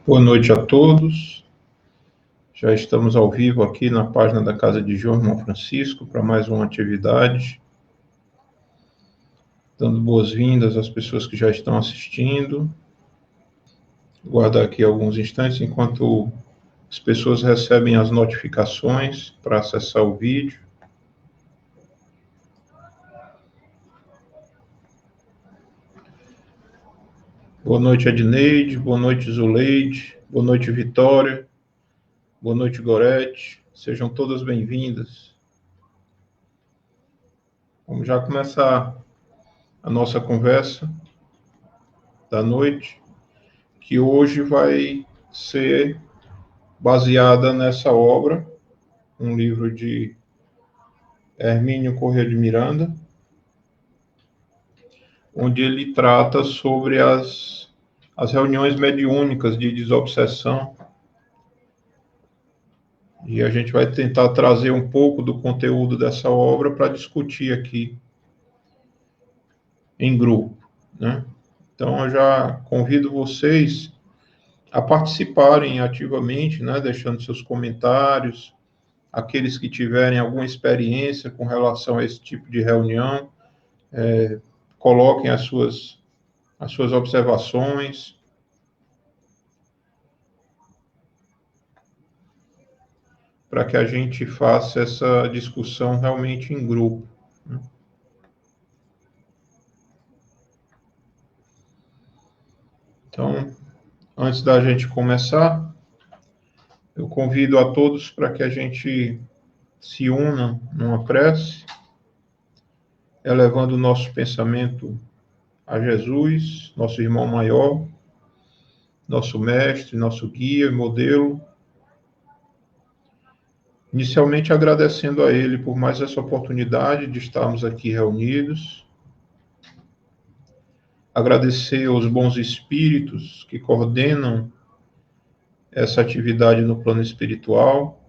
Boa noite a todos. Já estamos ao vivo aqui na página da Casa de João Irmão Francisco para mais uma atividade. Dando boas-vindas às pessoas que já estão assistindo. Vou guardar aqui alguns instantes enquanto as pessoas recebem as notificações para acessar o vídeo. Boa noite, Edneide. Boa noite, Zuleide. Boa noite, Vitória. Boa noite, Gorete. Sejam todas bem-vindas. Vamos já começar a nossa conversa da noite, que hoje vai ser baseada nessa obra, um livro de Hermínio Corrêa de Miranda, onde ele trata sobre as reuniões mediúnicas de desobsessão. E a gente vai tentar trazer um pouco do conteúdo dessa obra para discutir aqui em grupo, né? Então, eu já convido vocês a participarem ativamente, né? Deixando seus comentários, aqueles que tiverem alguma experiência com relação a esse tipo de reunião, coloquem as suas observações, para que a gente faça essa discussão realmente em grupo, né? Então, antes da gente começar, eu convido a todos para que a gente se una numa prece, elevando o nosso pensamento a Jesus, nosso irmão maior, nosso mestre, nosso guia e modelo. Inicialmente agradecendo a Ele por mais essa oportunidade de estarmos aqui reunidos. Agradecer aos bons espíritos que coordenam essa atividade no plano espiritual.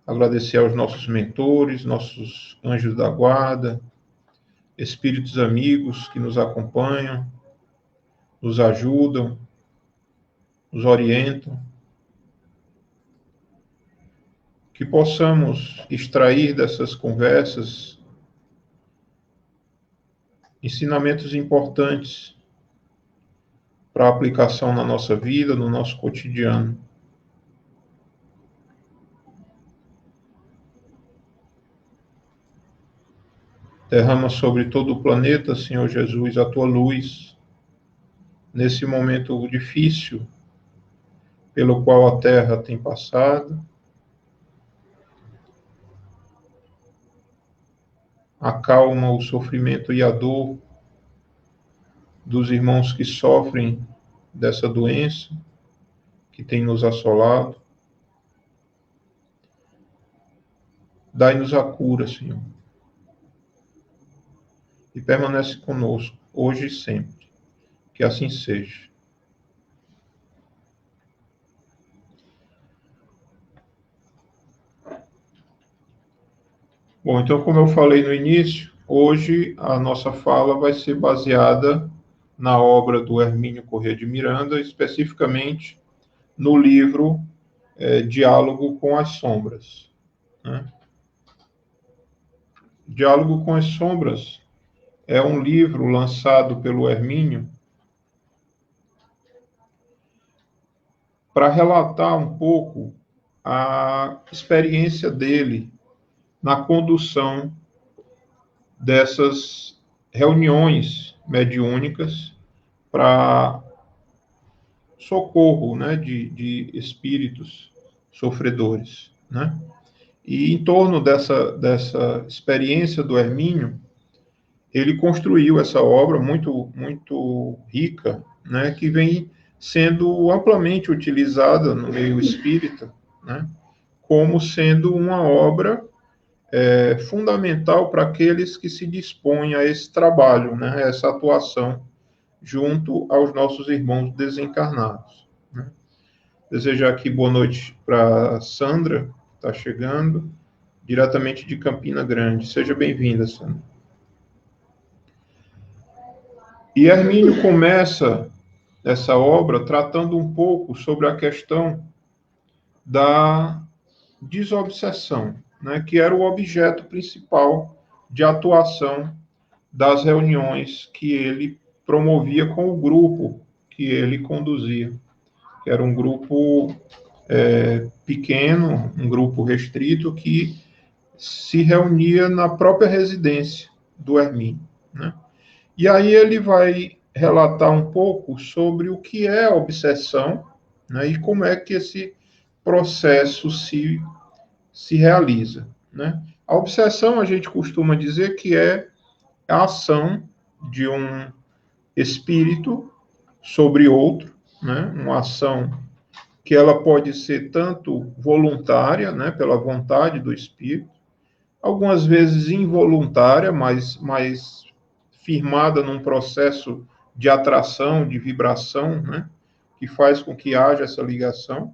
Agradecer aos nossos mentores, nossos anjos da guarda, espíritos amigos que nos acompanham, nos ajudam, nos orientam. Que possamos extrair dessas conversas ensinamentos importantes para aplicação na nossa vida, no nosso cotidiano. Derrama sobre todo o planeta, Senhor Jesus, a tua luz, nesse momento difícil pelo qual a Terra tem passado. Acalma o sofrimento e a dor dos irmãos que sofrem dessa doença que tem nos assolado. Dai-nos a cura, Senhor. E permanece conosco, hoje e sempre. Que assim seja. Bom, então, como eu falei no início, hoje a nossa fala vai ser baseada na obra do Hermínio Corrêa de Miranda, especificamente no livro Diálogo com as Sombras, né? Diálogo com as Sombras é um livro lançado pelo Hermínio para relatar um pouco a experiência dele na condução dessas reuniões mediúnicas para socorro, né, de espíritos sofredores, né? E em torno dessa experiência do Hermínio, ele construiu essa obra muito rica, né, que vem sendo amplamente utilizada no meio espírita, né, como sendo uma obra fundamental para aqueles que se dispõem a esse trabalho, né, essa atuação junto aos nossos irmãos desencarnados, né. Desejar aqui boa noite para Sandra, que está chegando, diretamente de Campina Grande. Seja bem-vinda, Sandra. E Hermínio começa dessa obra, tratando um pouco sobre a questão da desobsessão, né, que era o objeto principal de atuação das reuniões que ele promovia com o grupo que ele conduzia, que era um grupo pequeno, um grupo restrito, que se reunia na própria residência do Hermínio, né? E aí ele vai relatar um pouco sobre o que é a obsessão, né, e como é que esse processo se realiza, né? A obsessão, a gente costuma dizer que é a ação de um espírito sobre outro, né? Uma ação que ela pode ser tanto voluntária, né, pela vontade do espírito, algumas vezes involuntária, mas firmada num processo de atração, de vibração, né, que faz com que haja essa ligação.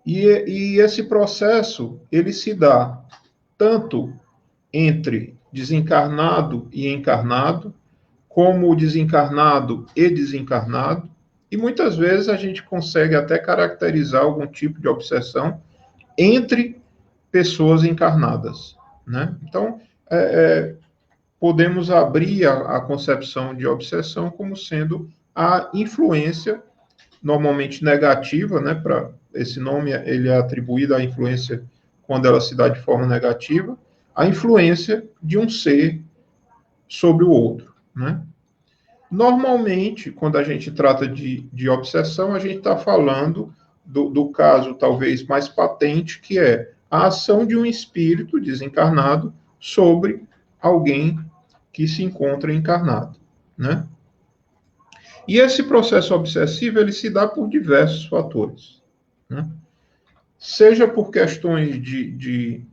E esse processo, ele se dá tanto entre desencarnado e encarnado, como desencarnado e desencarnado, e muitas vezes a gente consegue até caracterizar algum tipo de obsessão entre pessoas encarnadas, né? Então, podemos abrir a concepção de obsessão como sendo a influência, normalmente negativa, né? Para esse nome ele é atribuído à influência quando ela se dá de forma negativa, a influência de um ser sobre o outro, né? Normalmente, quando a gente trata de obsessão, a gente está falando do caso talvez mais patente, que é a ação de um espírito desencarnado sobre alguém que se encontra encarnado, né? E esse processo obsessivo, ele se dá por diversos fatores, né? Seja por questões de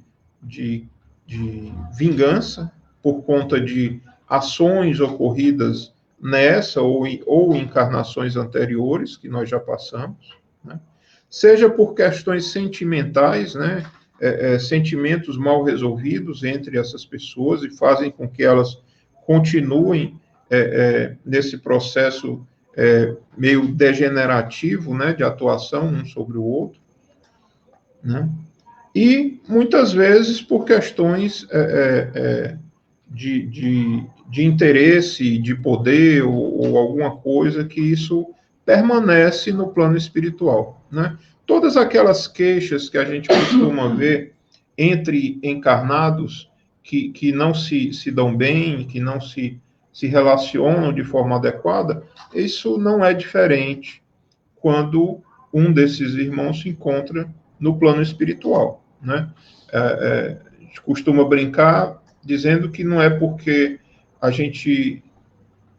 vingança, por conta de ações ocorridas nessa ou encarnações anteriores, que nós já passamos, né? Seja por questões sentimentais, né? Sentimentos mal resolvidos entre essas pessoas e fazem com que elas continuem nesse processo meio degenerativo, né? De atuação um sobre o outro, né? E muitas vezes por questões de interesse, de poder ou alguma coisa que isso permanece no plano espiritual, né? Todas aquelas queixas que a gente costuma ver entre encarnados que não se dão bem, que não se relacionam de forma adequada, isso não é diferente quando um desses irmãos se encontra no plano espiritual, né? A gente costuma brincar dizendo que não é porque a gente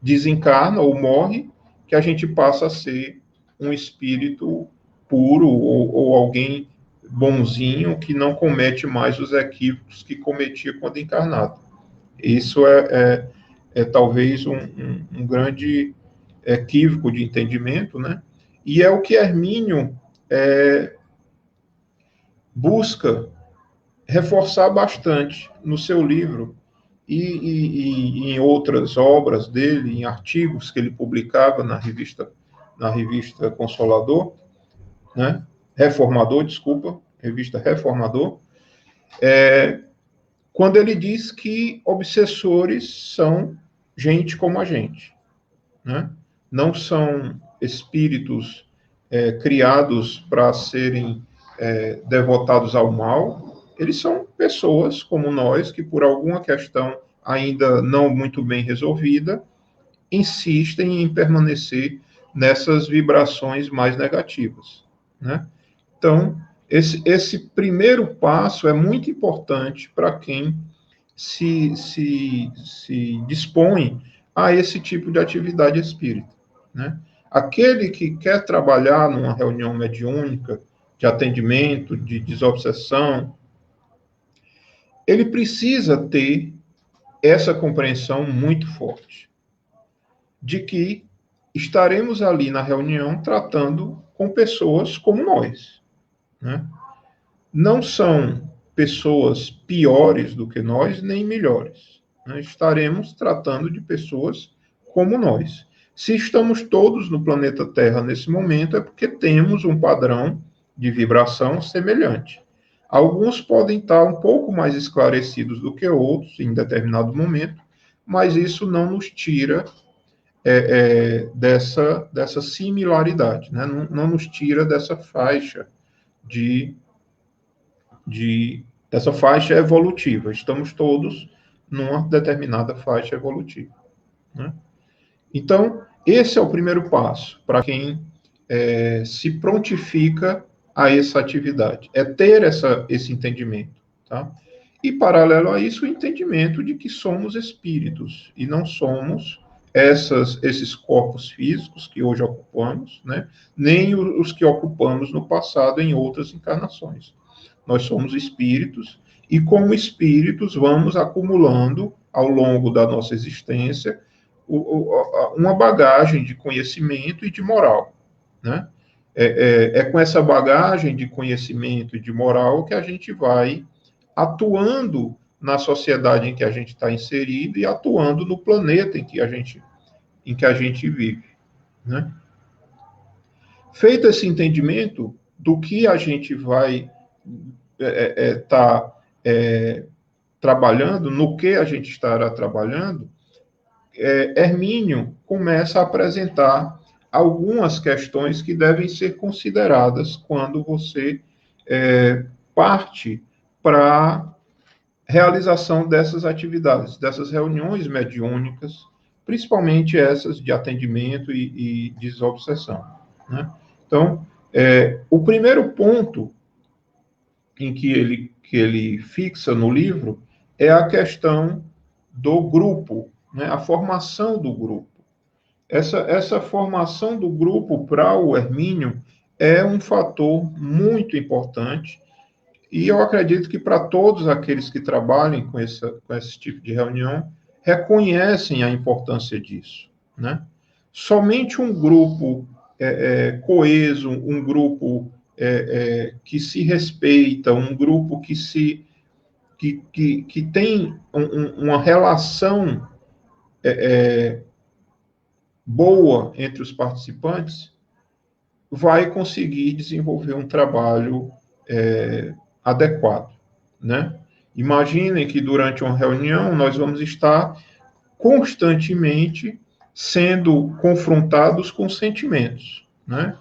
desencarna ou morre que a gente passa a ser um espírito puro ou alguém bonzinho que não comete mais os equívocos que cometia quando encarnado. Isso é talvez um grande equívoco de entendimento, né? E é o que Hermínio busca reforçar bastante no seu livro e em outras obras dele, em artigos que ele publicava na revista Consolador, né? Reformador, desculpa, revista Reformador, quando ele diz que obsessores são gente como a gente, né? Não são espíritos criados para serem devotados ao mal, eles são pessoas como nós, que por alguma questão ainda não muito bem resolvida, insistem em permanecer nessas vibrações mais negativas, né? Então, esse primeiro passo é muito importante para quem se dispõe a esse tipo de atividade espírita, né? Aquele que quer trabalhar numa reunião mediúnica, de atendimento, de desobsessão, ele precisa ter essa compreensão muito forte de que estaremos ali na reunião tratando com pessoas como nós, né? Não são pessoas piores do que nós, nem melhores, né? Estaremos tratando de pessoas como nós. Se estamos todos no planeta Terra nesse momento, é porque temos um padrão de vibração semelhante. Alguns podem estar um pouco mais esclarecidos do que outros em determinado momento, mas isso não nos tira dessa similaridade, né? Não nos tira dessa faixa dessa faixa evolutiva. Estamos todos numa determinada faixa evolutiva, né? Então, esse é o primeiro passo para quem se prontifica a essa atividade, é ter esse entendimento, tá? E, paralelo a isso, o entendimento de que somos espíritos e não somos esses corpos físicos que hoje ocupamos, né? Nem os que ocupamos no passado em outras encarnações. Nós somos espíritos e, como espíritos, vamos acumulando ao longo da nossa existência uma bagagem de conhecimento e de moral, né? É com essa bagagem de conhecimento e de moral que a gente vai atuando na sociedade em que a gente está inserido e atuando no planeta em que a gente vive, né? Feito esse entendimento do que a gente vai estar trabalhando, no que a gente estará trabalhando, Hermínio começa a apresentar algumas questões que devem ser consideradas quando você parte para a realização dessas atividades, dessas reuniões mediúnicas, principalmente essas de atendimento e desobsessão, né? Então, o primeiro ponto em que ele fixa no livro é a questão do grupo, né? A formação do grupo. Essa formação do grupo para o Hermínio é um fator muito importante e eu acredito que para todos aqueles que trabalhem com esse tipo de reunião reconhecem a importância disso, né? Somente um grupo coeso, um grupo que se respeita, um grupo que tem uma relação boa entre os participantes, vai conseguir desenvolver um trabalho adequado, né? Imaginem que durante uma reunião nós vamos estar constantemente sendo confrontados com sentimentos, né?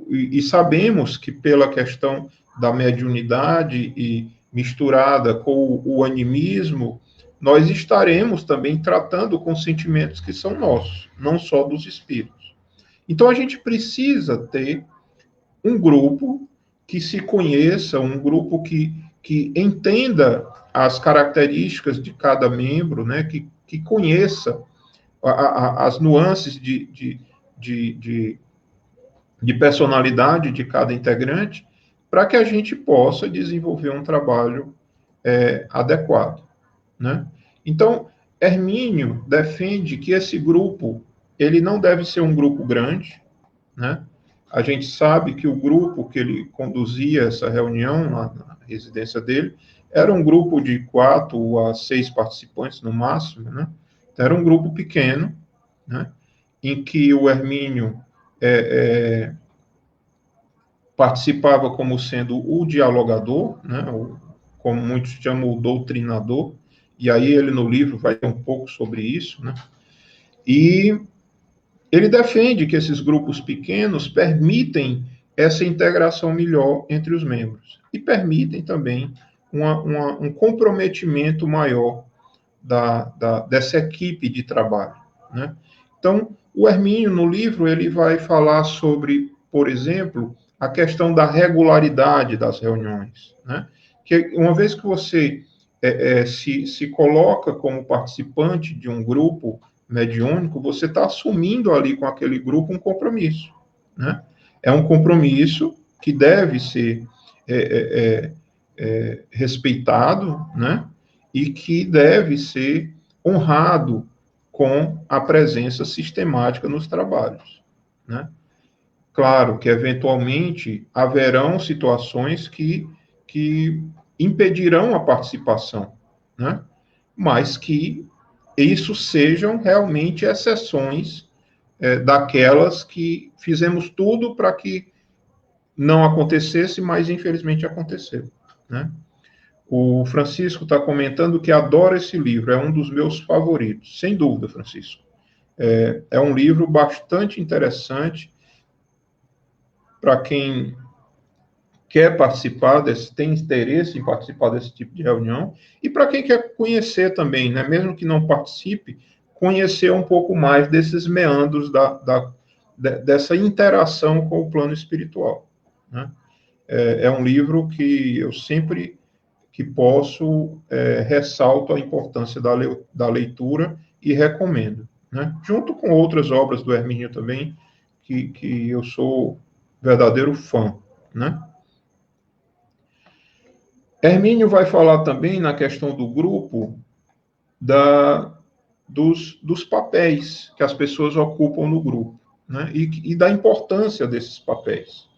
E sabemos que pela questão da mediunidade e misturada com o animismo, nós estaremos também tratando com sentimentos que são nossos, não só dos espíritos. Então a gente precisa ter um grupo que se conheça, um grupo que entenda as características de cada membro, né? Que conheça as nuances de personalidade de cada integrante, para que a gente possa desenvolver um trabalho adequado, né? Então, Hermínio defende que esse grupo ele não deve ser um grupo grande, né? A gente sabe que o grupo que ele conduzia essa reunião na residência dele era um grupo de 4 a 6 participantes no máximo, né? Então, era um grupo pequeno, né? Em que o Hermínio participava como sendo o dialogador, né? Como muitos chamam, o doutrinador, e aí ele no livro vai ter um pouco sobre isso, né? E ele defende que esses grupos pequenos permitem essa integração melhor entre os membros e permitem também um comprometimento maior dessa equipe de trabalho, né? Então, o Hermínio, no livro, ele vai falar sobre, por exemplo, a questão da regularidade das reuniões, né? Que uma vez que você se coloca como participante de um grupo mediúnico, você está assumindo ali com aquele grupo um compromisso, né? É um compromisso que deve ser respeitado, né? E que deve ser honrado com a presença sistemática nos trabalhos, né? Claro que, eventualmente, haverão situações que impedirão a participação, né? Mas que isso sejam realmente exceções daquelas que fizemos tudo para que não acontecesse, mas infelizmente aconteceu, né? O Francisco está comentando que adora esse livro, é um dos meus favoritos, sem dúvida, Francisco. É um livro bastante interessante para quem quer participar tem interesse em participar desse tipo de reunião, e para quem quer conhecer também, né, mesmo que não participe, conhecer um pouco mais desses meandros dessa interação com o plano espiritual, né? É um livro que eu sempre que posso, ressalto a importância da leitura e recomendo, né? Junto com outras obras do Hermínio também, que eu sou verdadeiro fã, né? Hermínio vai falar também na questão do grupo dos papéis que as pessoas ocupam no grupo, né? E da importância desses papéis,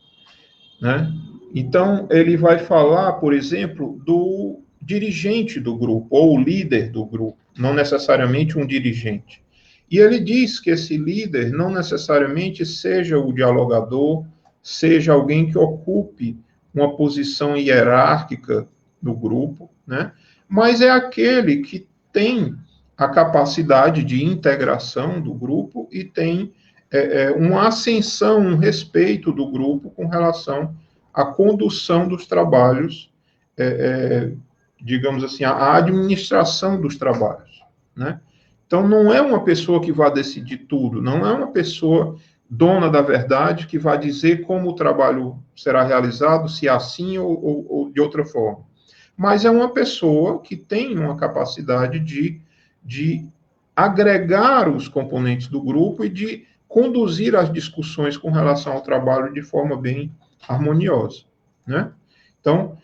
né? Então, ele vai falar, por exemplo, do dirigente do grupo, ou líder do grupo, não necessariamente um dirigente. E ele diz que esse líder não necessariamente seja o dialogador, seja alguém que ocupe uma posição hierárquica no grupo, né? Mas é aquele que tem a capacidade de integração do grupo e tem uma ascensão, um respeito do grupo com relação à condução dos trabalhos, digamos assim, a administração dos trabalhos, né? Então, não é uma pessoa que vai decidir tudo, não é uma pessoa dona da verdade que vai dizer como o trabalho será realizado, se é assim ou de outra forma. Mas é uma pessoa que tem uma capacidade de agregar os componentes do grupo e de conduzir as discussões com relação ao trabalho de forma bem harmoniosa, né? Então,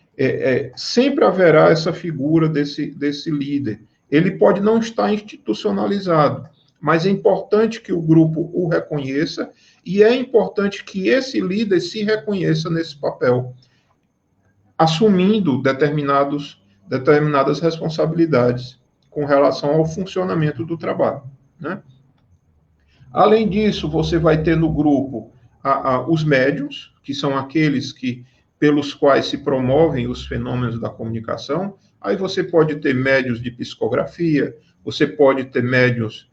sempre haverá essa figura desse líder. Ele pode não estar institucionalizado, mas é importante que o grupo o reconheça e é importante que esse líder se reconheça nesse papel, assumindo determinadas responsabilidades com relação ao funcionamento do trabalho, né? Além disso, você vai ter no grupo os médiuns, que são aqueles pelos quais se promovem os fenômenos da comunicação. Aí você pode ter médiuns de psicografia, você pode ter médiuns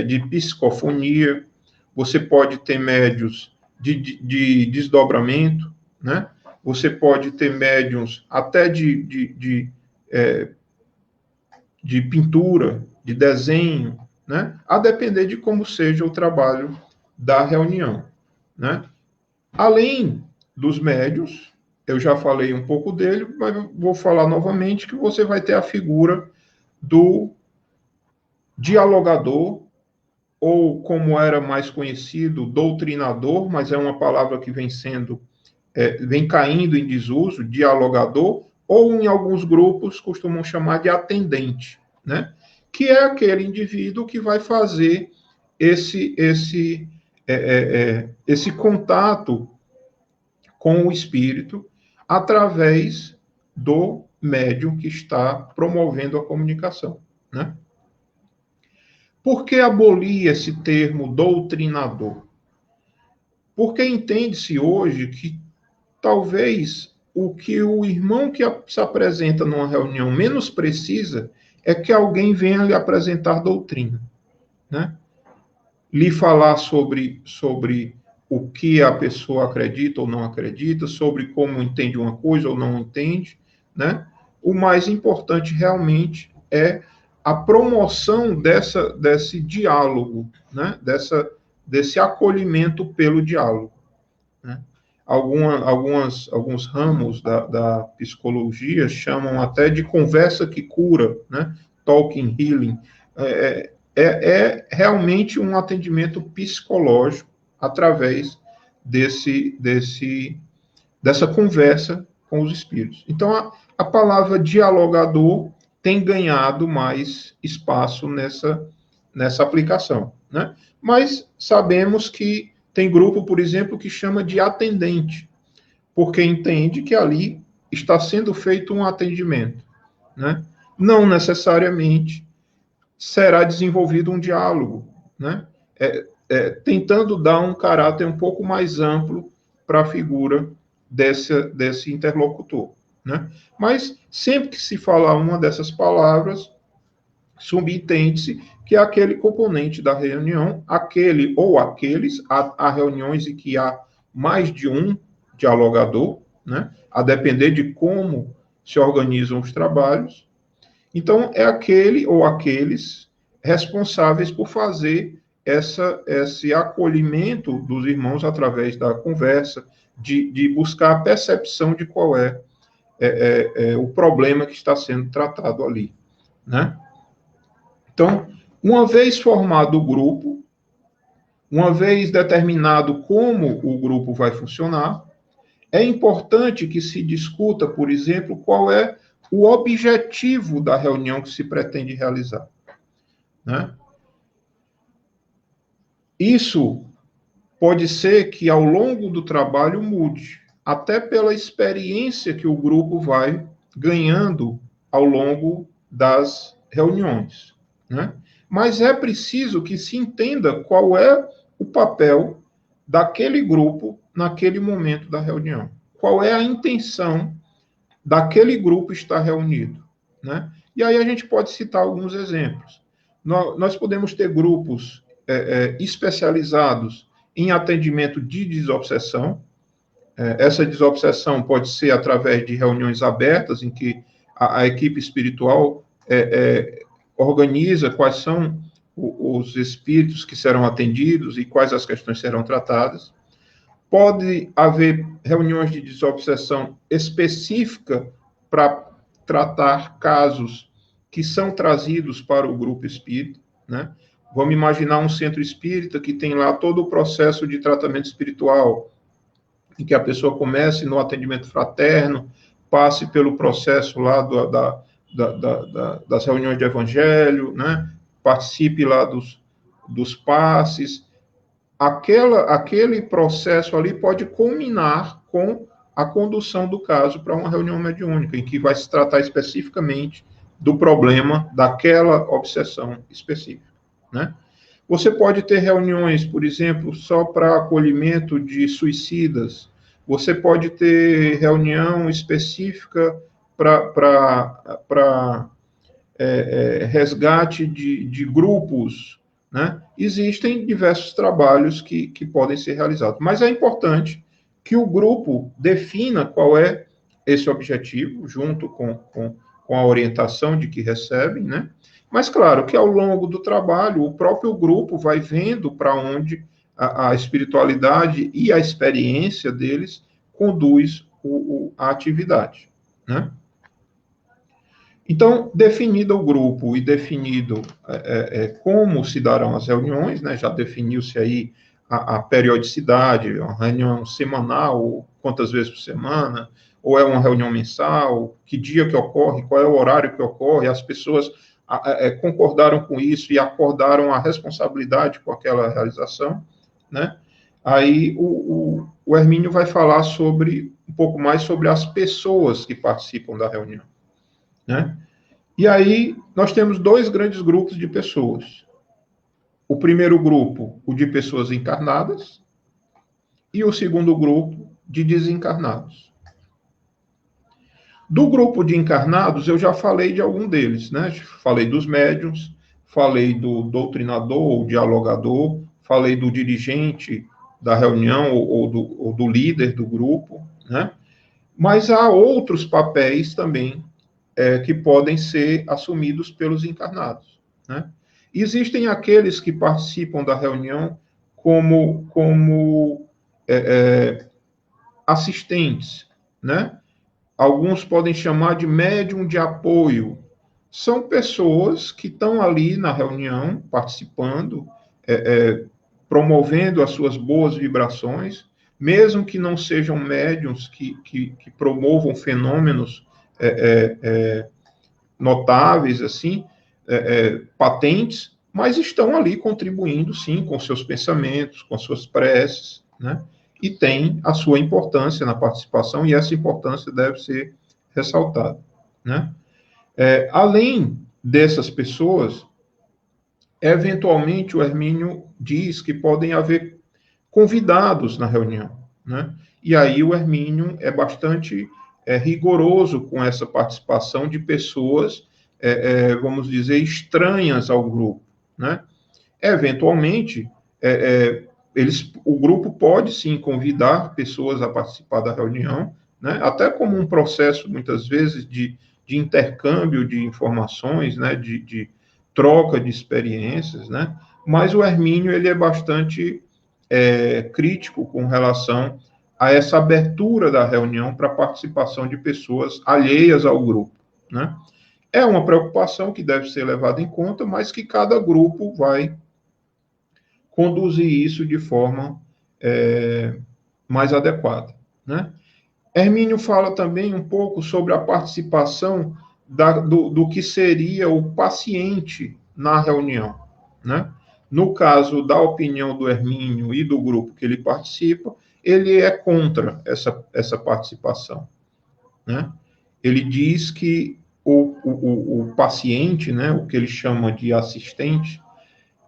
de psicofonia, você pode ter médiuns de desdobramento, né? Você pode ter médiuns até de pintura, de desenho, né? A depender de como seja o trabalho da reunião, né? Além dos médios, eu já falei um pouco dele, mas vou falar novamente que você vai ter a figura do dialogador, ou como era mais conhecido, doutrinador, mas é uma palavra que vem caindo em desuso, dialogador, ou em alguns grupos costumam chamar de atendente, né? Que é aquele indivíduo que vai fazer esse contato com o espírito através do médium que está promovendo a comunicação, né? Por que abolir esse termo doutrinador? Porque entende-se hoje que talvez o que o irmão que se apresenta numa reunião menos precisa é que alguém venha lhe apresentar doutrina, né? Lhe falar sobre o que a pessoa acredita ou não acredita, sobre como entende uma coisa ou não entende, né? O mais importante realmente é a promoção desse diálogo, né? Desse acolhimento pelo diálogo, né? Alguns ramos da psicologia chamam até de conversa que cura, né? Talking healing. É realmente um atendimento psicológico através dessa conversa com os espíritos. Então, a palavra dialogador tem ganhado mais espaço nessa aplicação, né? Mas sabemos que tem grupo, por exemplo, que chama de atendente, porque entende que ali está sendo feito um atendimento, né? Não necessariamente será desenvolvido um diálogo, né? Tentando dar um caráter um pouco mais amplo para a figura desse interlocutor, né? Mas sempre que se falar uma dessas palavras, subentende-se que é aquele componente da reunião, aquele ou aqueles, há reuniões em que há mais de um dialogador, né? A depender de como se organizam os trabalhos. Então, é aquele ou aqueles responsáveis por fazer esse acolhimento dos irmãos através da conversa, de buscar a percepção de qual é o problema que está sendo tratado ali, né? Então, uma vez formado o grupo, uma vez determinado como o grupo vai funcionar, é importante que se discuta, por exemplo, qual é o objetivo da reunião que se pretende realizar, né? Isso pode ser que ao longo do trabalho mude, até pela experiência que o grupo vai ganhando ao longo das reuniões, né? Mas é preciso que se entenda qual é o papel daquele grupo naquele momento da reunião. Qual é a intenção daquele grupo estar reunido, né? E aí a gente pode citar alguns exemplos. Nós podemos ter grupos especializados em atendimento de desobsessão. Essa desobsessão pode ser através de reuniões abertas, em que a equipe espiritual organiza quais são os espíritos que serão atendidos e quais as questões serão tratadas. Pode haver reuniões de desobsessão específica para tratar casos que são trazidos para o grupo espírita, né? Vamos imaginar um centro espírita que tem lá todo o processo de tratamento espiritual, em que a pessoa comece no atendimento fraterno, passe pelo processo lá das reuniões de evangelho, né? Participe lá dos passes. Aquele processo ali pode culminar com a condução do caso para uma reunião mediúnica, em que vai se tratar especificamente do problema daquela obsessão específica, né? Você pode ter reuniões, por exemplo, só para acolhimento de suicidas. Você pode ter reunião específica para resgate de grupos, né? Existem diversos trabalhos que podem ser realizados, mas é importante que o grupo defina qual é esse objetivo, junto com a orientação de que recebem, né? Mas, claro, que ao longo do trabalho, o próprio grupo vai vendo para onde a espiritualidade e a experiência deles conduz a atividade, né? Então, definido o grupo e definido como se darão as reuniões, né? Já definiu-se aí a periodicidade, uma reunião semanal, quantas vezes por semana, ou é uma reunião mensal, que dia que ocorre, qual é o horário que ocorre, as pessoas concordaram com isso e acordaram a responsabilidade com aquela realização, né? Aí o Hermínio vai falar um pouco mais sobre as pessoas que participam da reunião, né? E aí nós temos dois grandes grupos de pessoas. O primeiro grupo, o de pessoas encarnadas, e o segundo grupo, de desencarnados. Do grupo de encarnados, eu já falei de algum deles, né? Falei dos médiuns, falei do doutrinador ou dialogador, falei do dirigente da reunião ou do líder do grupo, né? Mas há outros papéis também que podem ser assumidos pelos encarnados, né? Existem aqueles que participam da reunião como assistentes, né? Alguns podem chamar de médium de apoio. São pessoas que estão ali na reunião, participando, promovendo as suas boas vibrações, mesmo que não sejam médiums que promovam fenômenos notáveis, assim, patentes, mas estão ali contribuindo, sim, com seus pensamentos, com suas preces, né? E tem a sua importância na participação, e essa importância deve ser ressaltada, né? Além dessas pessoas, Eventualmente, o Hermínio diz que podem haver convidados na reunião, né? E aí o Hermínio é bastante rigoroso com essa participação de pessoas, vamos dizer, estranhas ao grupo, né? Eventualmente, o grupo pode sim convidar pessoas a participar da reunião, né? Até como um processo, muitas vezes, de intercâmbio de informações, né? De troca de experiências, né? Mas o Hermínio ele é bastante crítico com relação a essa abertura da reunião para a participação de pessoas alheias ao grupo, né? É uma preocupação que deve ser levada em conta, mas que cada grupo vai conduzir isso de forma mais adequada, né? Hermínio fala também um pouco sobre a participação do que seria o paciente na reunião, né? No caso da opinião do Hermínio e do grupo que ele participa, ele é contra essa participação, né? Ele diz que o paciente, né, o que ele chama de assistente,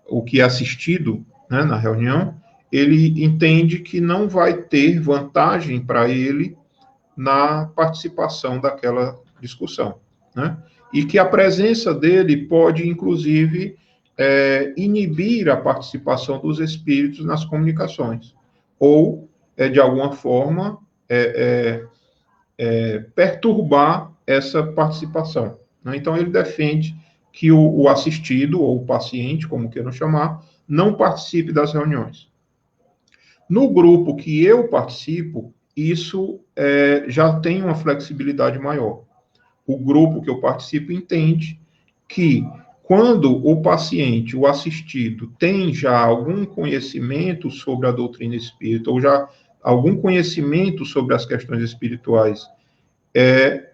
o que é assistido, né, na reunião, ele entende que não vai ter vantagem para ele na participação daquela discussão, né? E que a presença dele pode, inclusive, inibir a participação dos espíritos nas comunicações, ou, de alguma forma, perturbar essa participação, né? Então, ele defende que o assistido, ou o paciente, como queiram chamar, não participe das reuniões. No grupo que eu participo, isso já tem uma flexibilidade maior. O grupo que eu participo entende que quando o paciente, o assistido, tem já algum conhecimento sobre a doutrina espírita, ou já algum conhecimento sobre as questões espirituais,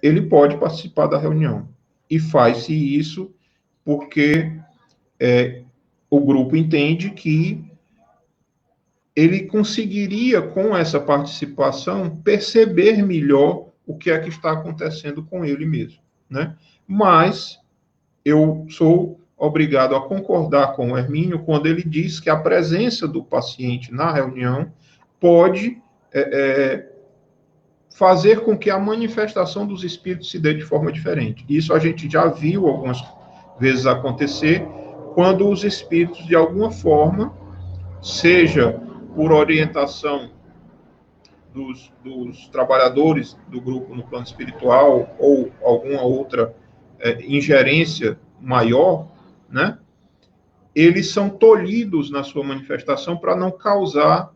ele pode participar da reunião. E faz-se isso porque o grupo entende que ele conseguiria, com essa participação, perceber melhor o que é que está acontecendo com ele mesmo, né? Mas eu sou obrigado a concordar com o Hermínio quando ele diz que a presença do paciente na reunião pode fazer com que a manifestação dos espíritos se dê de forma diferente. Isso a gente já viu algumas vezes acontecer quando os espíritos, de alguma forma, seja por orientação dos trabalhadores do grupo no plano espiritual ou alguma outra ingerência maior, né? Eles são tolhidos na sua manifestação para não causar,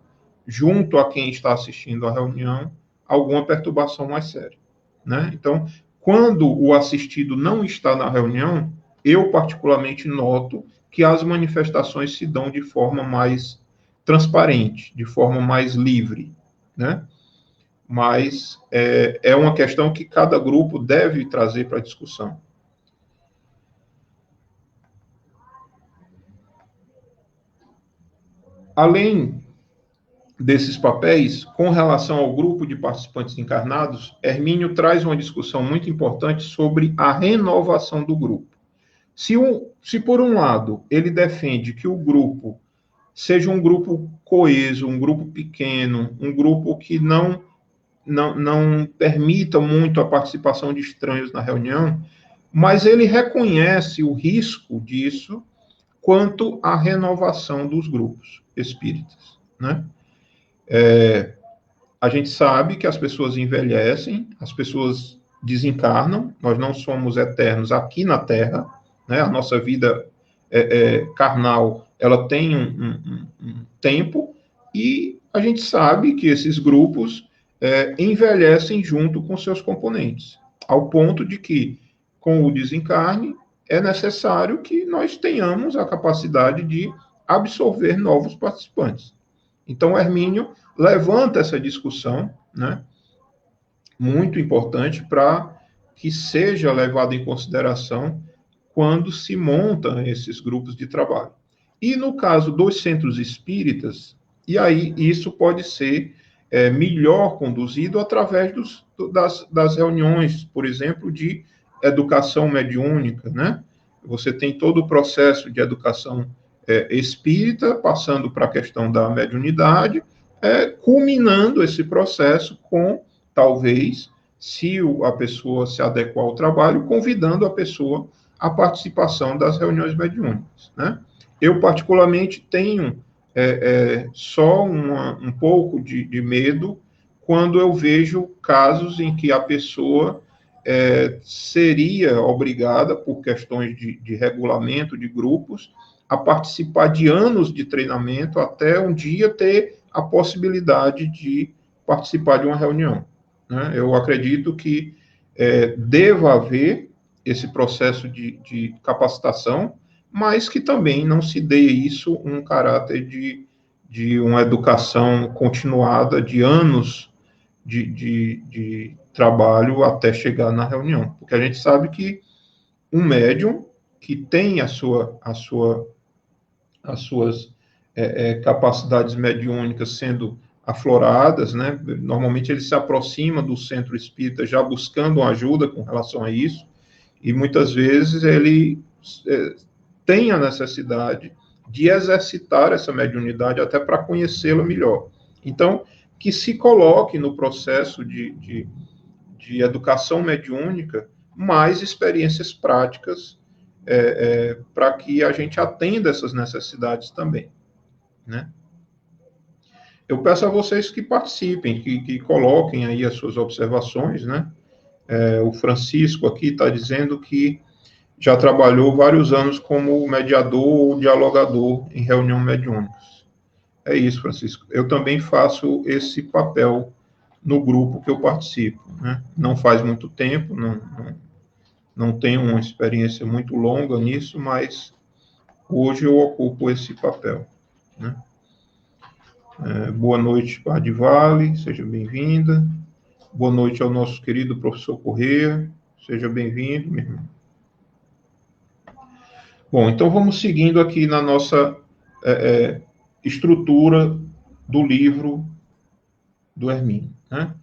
junto a quem está assistindo à reunião, alguma perturbação mais séria, né? Então, quando o assistido não está na reunião, eu particularmente noto que as manifestações se dão de forma mais transparente, de forma mais livre, né? Mas é uma questão que cada grupo deve trazer para a discussão. Além desses papéis, com relação ao grupo de participantes encarnados, Hermínio traz uma discussão muito importante sobre a renovação do grupo. Se por um lado ele defende que o grupo seja um grupo coeso, um grupo pequeno, um grupo que não permita muito a participação de estranhos na reunião, mas ele reconhece o risco disso quanto à renovação dos grupos espíritas, né? A gente sabe que as pessoas envelhecem, as pessoas desencarnam, nós não somos eternos aqui na Terra, né? A nossa vida carnal, ela tem um tempo, e a gente sabe que esses grupos envelhecem junto com seus componentes, ao ponto de que, com o desencarne, é necessário que nós tenhamos a capacidade de absorver novos participantes. Então, Hermínio levanta essa discussão, né, muito importante para que seja levado em consideração quando se montam esses grupos de trabalho. E no caso dos centros espíritas, e aí isso pode ser melhor conduzido através das reuniões, por exemplo, de educação mediúnica, né? Você tem todo o processo de educação espírita, passando para a questão da mediunidade, culminando esse processo com, talvez, se a pessoa se adequar ao trabalho, convidando a pessoa à participação das reuniões mediúnicas, né? Eu, particularmente, tenho só um pouco de medo quando eu vejo casos em que a pessoa seria obrigada, por questões de regulamento de grupos, a participar de anos de treinamento até um dia ter a possibilidade de participar de uma reunião, né? Eu acredito que deva haver esse processo de capacitação, mas que também não se dê isso um caráter de uma educação continuada de anos de trabalho até chegar na reunião. Porque a gente sabe que um médium que tem as suas capacidades mediúnicas sendo afloradas, né? Normalmente ele se aproxima do centro espírita já buscando uma ajuda com relação a isso, e muitas vezes ele tem a necessidade de exercitar essa mediunidade até para conhecê-la melhor. Então, que se coloque no processo de educação mediúnica mais experiências práticas para que a gente atenda essas necessidades também, né? Eu peço a vocês que participem, que coloquem aí as suas observações, né? O Francisco aqui está dizendo que já trabalhou vários anos como mediador ou dialogador em reunião mediúnicas. É isso, Francisco. Eu também faço esse papel no grupo que eu participo, né? Não faz muito tempo, não tenho uma experiência muito longa nisso, mas hoje eu ocupo esse papel, né? Boa noite, Vale, seja bem-vinda. Boa noite ao nosso querido professor Corrêa, seja bem-vindo, meu irmão. Bom, então vamos seguindo aqui na nossa estrutura do livro do Hermínio, né?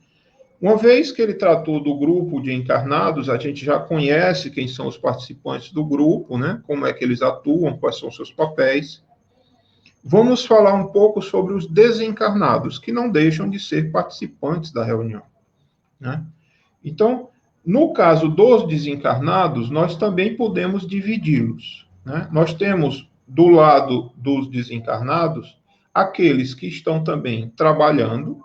Uma vez que ele tratou do grupo de encarnados, a gente já conhece quem são os participantes do grupo, né? Como é que eles atuam, quais são os seus papéis. Vamos falar um pouco sobre os desencarnados, que não deixam de ser participantes da reunião, né? Então, no caso dos desencarnados, nós também podemos dividi-los, né? Nós temos, do lado dos desencarnados, aqueles que estão também trabalhando,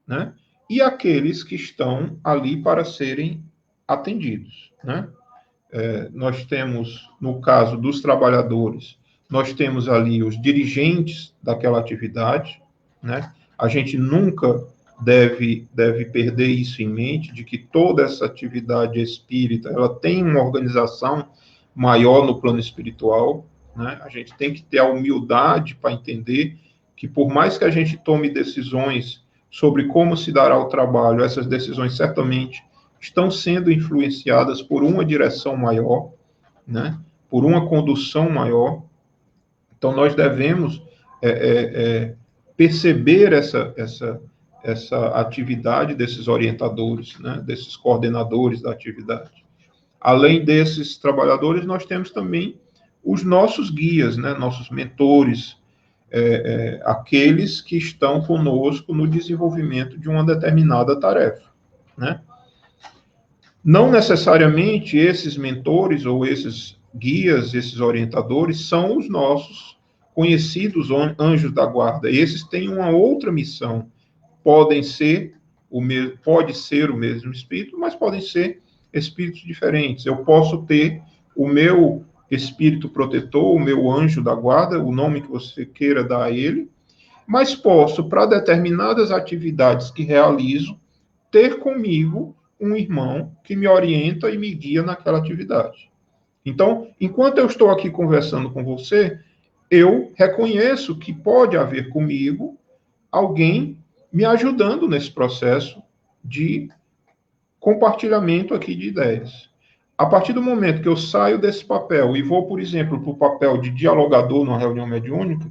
né? E aqueles que estão ali para serem atendidos, né? Nós temos, no caso dos trabalhadores, nós temos ali os dirigentes daquela atividade, né? A gente nunca deve perder isso em mente, de que toda essa atividade espírita, ela tem uma organização maior no plano espiritual, né? A gente tem que ter a humildade para entender que, por mais que a gente tome decisões sobre como se dará o trabalho, essas decisões certamente estão sendo influenciadas por uma direção maior, né? Por uma condução maior. Então, nós devemos perceber essa atividade desses orientadores, né? Desses coordenadores da atividade. Além desses trabalhadores, nós temos também os nossos guias, né? Nossos mentores, aqueles que estão conosco no desenvolvimento de uma determinada tarefa, né? Não necessariamente esses mentores ou esses guias, esses orientadores, são os nossos conhecidos anjos da guarda. Esses têm uma outra missão. Pode ser o mesmo espírito, mas podem ser espíritos diferentes. Eu posso ter o meu espírito protetor, o meu anjo da guarda, o nome que você queira dar a ele, mas posso, para determinadas atividades que realizo, ter comigo um irmão que me orienta e me guia naquela atividade. Então, enquanto eu estou aqui conversando com você, eu reconheço que pode haver comigo alguém me ajudando nesse processo de compartilhamento aqui de ideias. A partir do momento que eu saio desse papel e vou, por exemplo, para o papel de dialogador numa reunião mediúnica,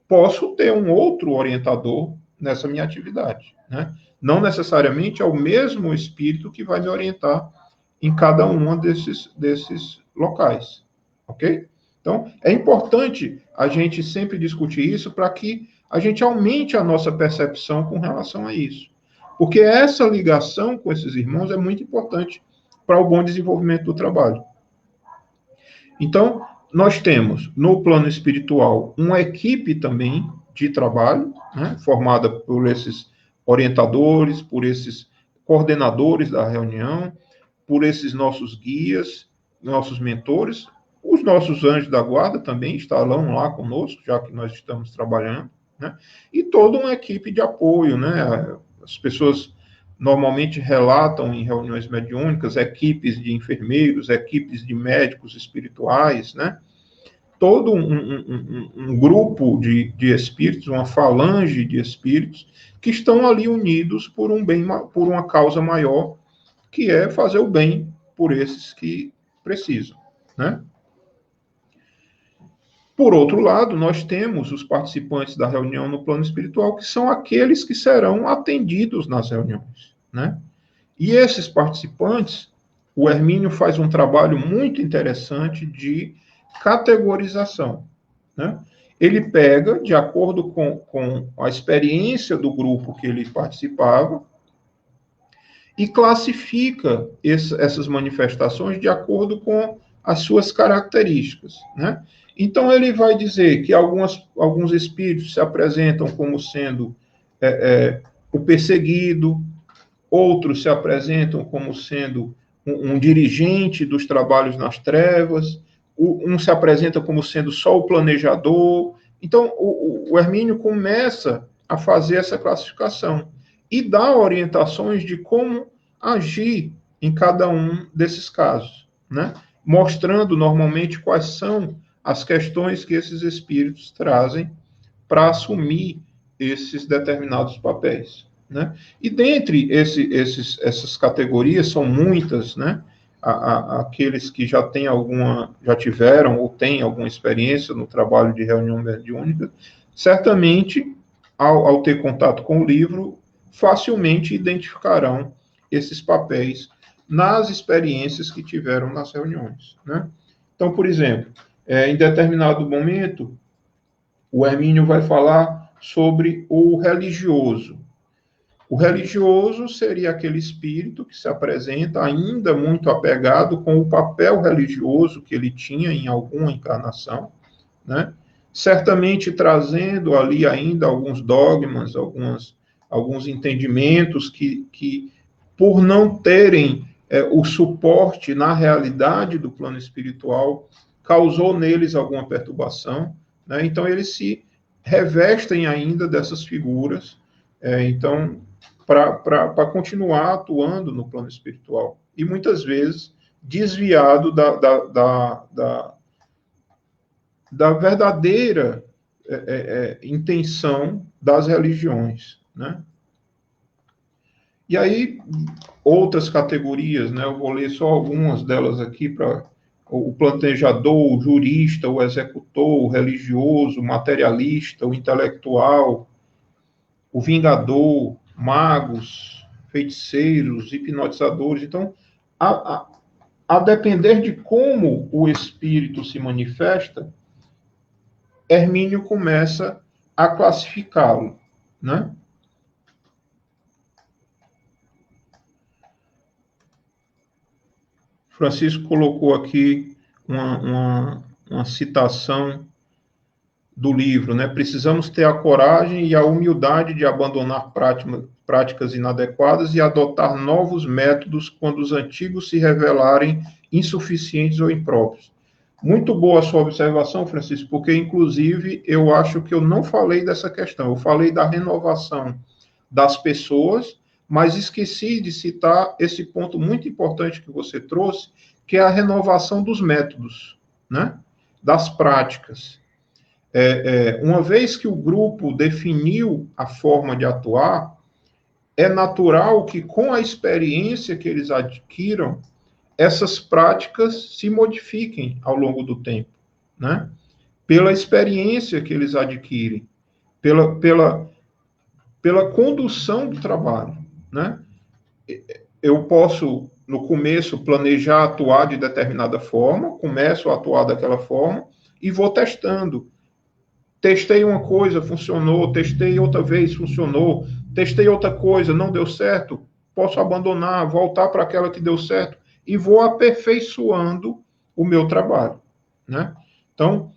posso ter um outro orientador nessa minha atividade, né? Não necessariamente é o mesmo espírito que vai me orientar em cada um desses locais, ok? Então, é importante a gente sempre discutir isso para que a gente aumente a nossa percepção com relação a isso. Porque essa ligação com esses irmãos é muito importante para o bom desenvolvimento do trabalho. Então, nós temos, no plano espiritual, uma equipe também de trabalho, né, formada por esses orientadores, por esses coordenadores da reunião, por esses nossos guias, nossos mentores, os nossos anjos da guarda também estarão lá conosco, já que nós estamos trabalhando, né? E toda uma equipe de apoio, né? As pessoas normalmente relatam em reuniões mediúnicas equipes de enfermeiros, equipes de médicos espirituais, né? Todo um grupo de espíritos, uma falange de espíritos que estão ali unidos por um bem, por uma causa maior, que é fazer o bem por esses que precisam, né? Por outro lado, nós temos os participantes da reunião no plano espiritual, que são aqueles que serão atendidos nas reuniões, né? E esses participantes, o Hermínio faz um trabalho muito interessante de categorização, né? Ele pega, de acordo com a experiência do grupo que ele participava, e classifica essas manifestações de acordo com as suas características, né? Então, ele vai dizer que alguns espíritos se apresentam como sendo o perseguido, outros se apresentam como sendo um dirigente dos trabalhos nas trevas, um se apresenta como sendo só o planejador. Então, o Hermínio começa a fazer essa classificação e dá orientações de como agir em cada um desses casos, né? Mostrando normalmente quais são as questões que esses espíritos trazem para assumir esses determinados papéis, né? E dentre essas categorias, são muitas, né? Aqueles que já tiveram ou têm alguma experiência no trabalho de reunião mediúnica, certamente, ao ter contato com o livro, facilmente identificarão esses papéis nas experiências que tiveram nas reuniões, né? Então, por exemplo, em determinado momento, o Hermínio vai falar sobre o religioso. O religioso seria aquele espírito que se apresenta ainda muito apegado com o papel religioso que ele tinha em alguma encarnação, né? Certamente trazendo ali ainda alguns dogmas, alguns entendimentos que por não terem o suporte na realidade do plano espiritual, causou neles alguma perturbação, né? Então, eles se revestem ainda dessas figuras, então, para continuar atuando no plano espiritual. E muitas vezes desviado da verdadeira intenção das religiões, né? E aí, outras categorias, né? Eu vou ler só algumas delas aqui para o planejador, o jurista, o executor, o religioso, o materialista, o intelectual, o vingador, magos, feiticeiros, hipnotizadores. Então, a depender de como o espírito se manifesta, Hermínio começa a classificá-lo, né? Francisco colocou aqui uma citação do livro, né? Precisamos ter a coragem e a humildade de abandonar práticas inadequadas e adotar novos métodos quando os antigos se revelarem insuficientes ou impróprios. Muito boa a sua observação, Francisco, porque, inclusive, eu acho que eu não falei dessa questão. Eu falei da renovação das pessoas, mas esqueci de citar esse ponto muito importante que você trouxe, que é a renovação dos métodos, né? Das práticas. Uma vez que o grupo definiu a forma de atuar, é natural que, com a experiência que eles adquiram, essas práticas se modifiquem ao longo do tempo, né? Pela experiência que eles adquirem, pela condução do trabalho, né? Eu posso no começo, planejar atuar de determinada forma, começo a atuar daquela forma e vou testando. Testei uma coisa, funcionou, testei outra vez, funcionou, testei outra coisa, não deu certo, posso abandonar, voltar para aquela que deu certo e vou aperfeiçoando o meu trabalho, né? Então,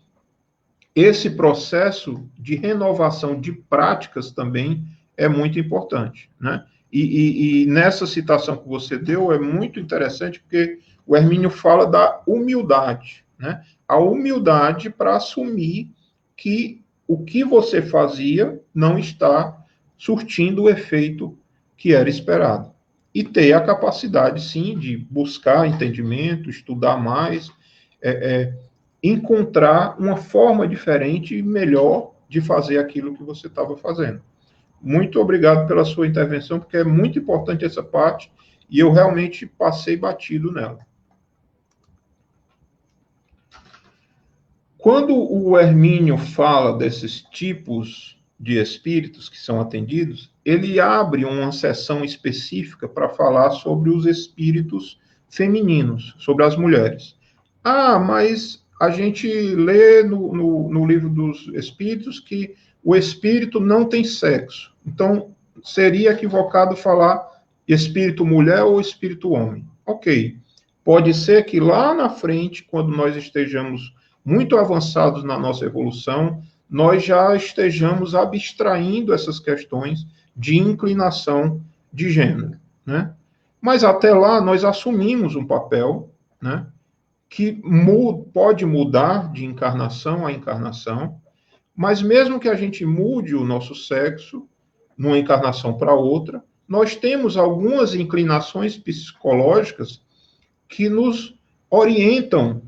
esse processo de renovação de práticas também é muito importante, né? E nessa citação que você deu é muito interessante porque o Hermínio fala da humildade, né? A humildade para assumir que o que você fazia não está surtindo o efeito que era esperado. E ter a capacidade, sim, de buscar entendimento, estudar mais, encontrar uma forma diferente e melhor de fazer aquilo que você estava fazendo. Muito obrigado pela sua intervenção, porque é muito importante essa parte e eu realmente passei batido nela. Quando o Hermínio fala desses tipos de espíritos que são atendidos, ele abre uma sessão específica para falar sobre os espíritos femininos, sobre as mulheres. Ah, mas a gente lê no livro dos espíritos que o espírito não tem sexo. Então, seria equivocado falar espírito mulher ou espírito homem. Ok. Pode ser que lá na frente, quando nós estejamos muito avançados na nossa evolução, nós já estejamos abstraindo essas questões de inclinação de gênero, né? Mas até lá nós assumimos um papel, né, que pode mudar de encarnação a encarnação, mas mesmo que a gente mude o nosso sexo numa encarnação para outra, nós temos algumas inclinações psicológicas que nos orientam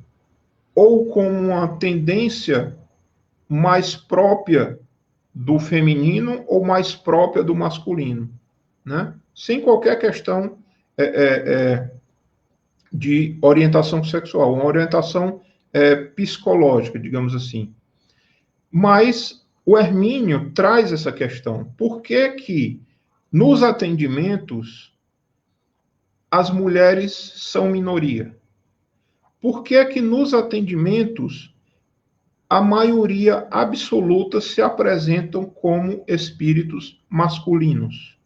ou com uma tendência mais própria do feminino ou mais própria do masculino, né? Sem qualquer questão de orientação sexual, uma orientação psicológica, digamos assim. Mas o Hermínio traz essa questão. Por que que nos atendimentos as mulheres são minoria? Por que que nos atendimentos a maioria absoluta se apresentam como espíritos masculinos?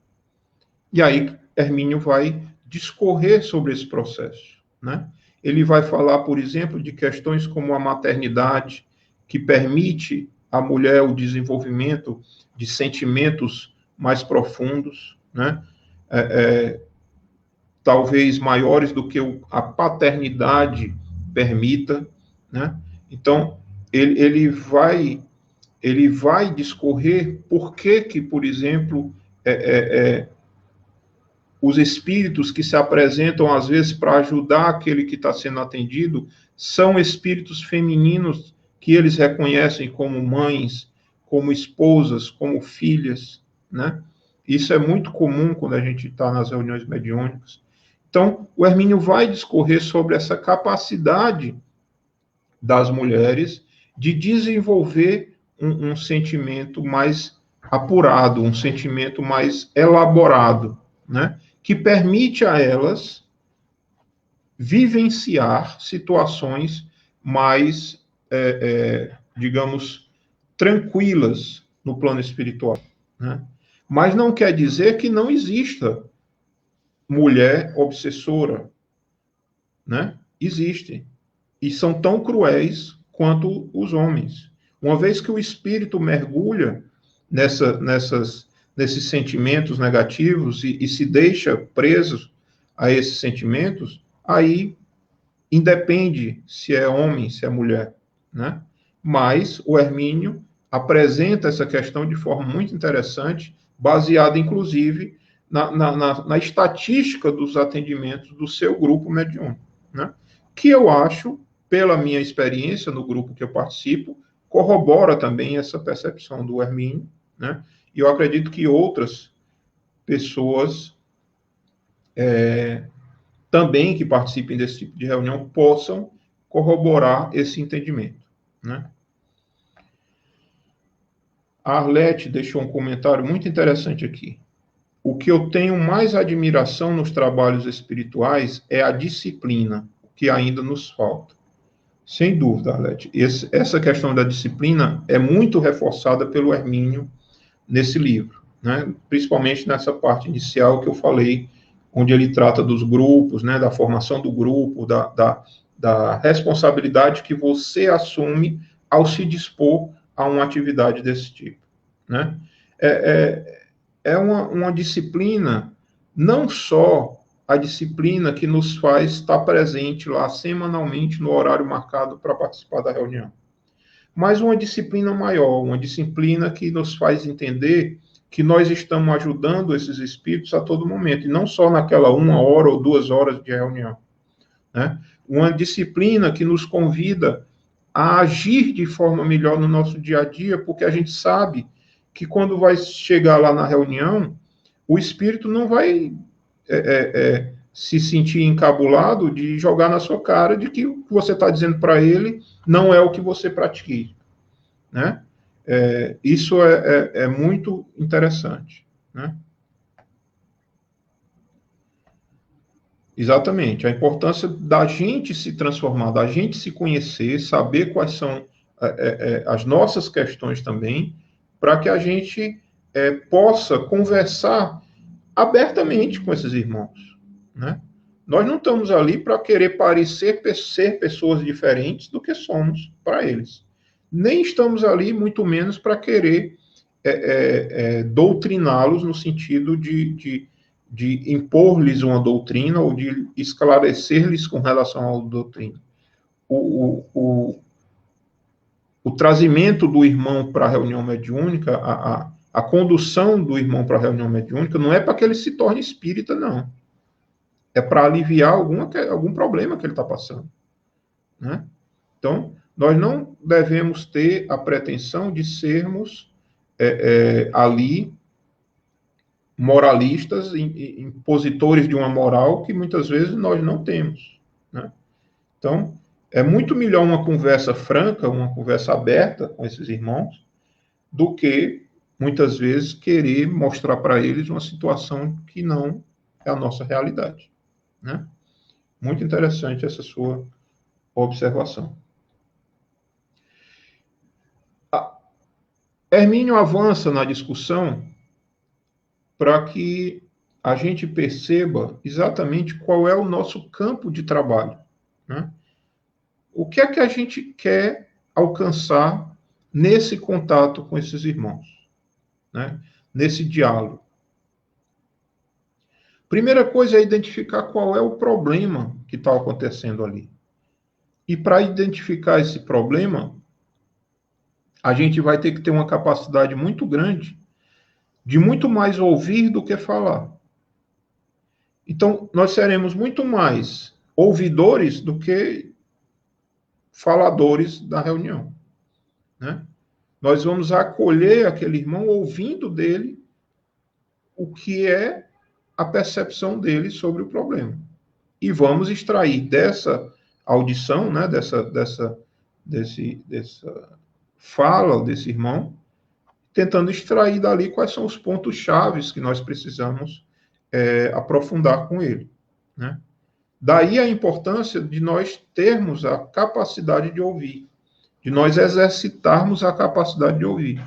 E aí Hermínio vai discorrer sobre esse processo, né? Ele vai falar, por exemplo, de questões como a maternidade, que permite à mulher o desenvolvimento de sentimentos mais profundos, né? Talvez maiores do que a paternidade permita, né? Então, ele vai discorrer por que, por exemplo, os espíritos que se apresentam, às vezes, para ajudar aquele que está sendo atendido, são espíritos femininos que eles reconhecem como mães, como esposas, como filhas, né? Isso é muito comum quando a gente está nas reuniões mediúnicas. Então, o Hermínio vai discorrer sobre essa capacidade das mulheres de desenvolver um sentimento mais apurado, um sentimento mais elaborado, né? Que permite a elas vivenciar situações mais, digamos, tranquilas no plano espiritual, né? Mas não quer dizer que não exista mulher obsessora, né? Existem. E são tão cruéis quanto os homens. Uma vez que o espírito mergulha nesses sentimentos negativos e se deixa preso a esses sentimentos, aí independe se é homem, se é mulher, né? Mas o Hermínio apresenta essa questão de forma muito interessante, baseada, inclusive, na estatística dos atendimentos do seu grupo mediúnico, né? Que eu acho, pela minha experiência no grupo que eu participo, corrobora também essa percepção do Hermínio, né? E eu acredito que outras pessoas também que participem desse tipo de reunião possam corroborar esse entendimento, né? A Arlete deixou um comentário muito interessante aqui. o que eu tenho mais admiração nos trabalhos espirituais é a disciplina, que ainda nos falta. Sem dúvida, Arlete. Essa questão da disciplina é muito reforçada pelo Hermínio nesse livro, né? Principalmente nessa parte inicial que eu falei, onde ele trata dos grupos, né? Da formação do grupo, da responsabilidade que você assume ao se dispor a uma atividade desse tipo, né? É uma disciplina, não só a disciplina que nos faz estar presente lá semanalmente no horário marcado para participar da reunião, mas uma disciplina maior, uma disciplina que nos faz entender que nós estamos ajudando esses espíritos a todo momento, e não só naquela 1 hora ou 2 horas de reunião, né? Uma disciplina que nos convida a agir de forma melhor no nosso dia a dia, porque a gente sabe que quando vai chegar lá na reunião, o espírito não vai se sentir encabulado de jogar na sua cara de que o que você está dizendo para ele não é o que você pratica, né? Isso é muito interessante, né? Exatamente, a importância da gente se transformar, da gente se conhecer, saber quais são as nossas questões também, para que a gente possa conversar abertamente com esses irmãos, né? Nós não estamos ali para querer parecer ser pessoas diferentes do que somos para eles. Nem estamos ali, muito menos, para querer doutriná-los no sentido de impor-lhes uma doutrina ou de esclarecer-lhes com relação à doutrina. O trazimento do irmão para a reunião mediúnica, a condução do irmão para a reunião mediúnica, não é para que ele se torne espírita, não. É para aliviar algum problema que ele está passando, né? Então, nós não devemos ter a pretensão de sermos ali moralistas, impositores de uma moral que muitas vezes nós não temos, né? Então, é muito melhor uma conversa franca, uma conversa aberta com esses irmãos, do que, muitas vezes, querer mostrar para eles uma situação que não é a nossa realidade, né? Muito interessante essa sua observação. Hermínio avança na discussão para que a gente perceba exatamente qual é o nosso campo de trabalho, né? O que é que a gente quer alcançar nesse contato com esses irmãos, né? Nesse diálogo. Primeira coisa é identificar qual é o problema que está acontecendo ali. E para identificar esse problema, a gente vai ter que ter uma capacidade muito grande de muito mais ouvir do que falar. Então, nós seremos muito mais ouvidores do que faladores da reunião, né? Nós vamos acolher aquele irmão ouvindo dele o que é a percepção dele sobre o problema. E vamos extrair dessa audição, né, dessa fala desse irmão, tentando extrair dali quais são os pontos chaves que nós precisamos aprofundar com ele, né? Daí a importância de nós termos a capacidade de ouvir, de nós exercitarmos a capacidade de ouvir.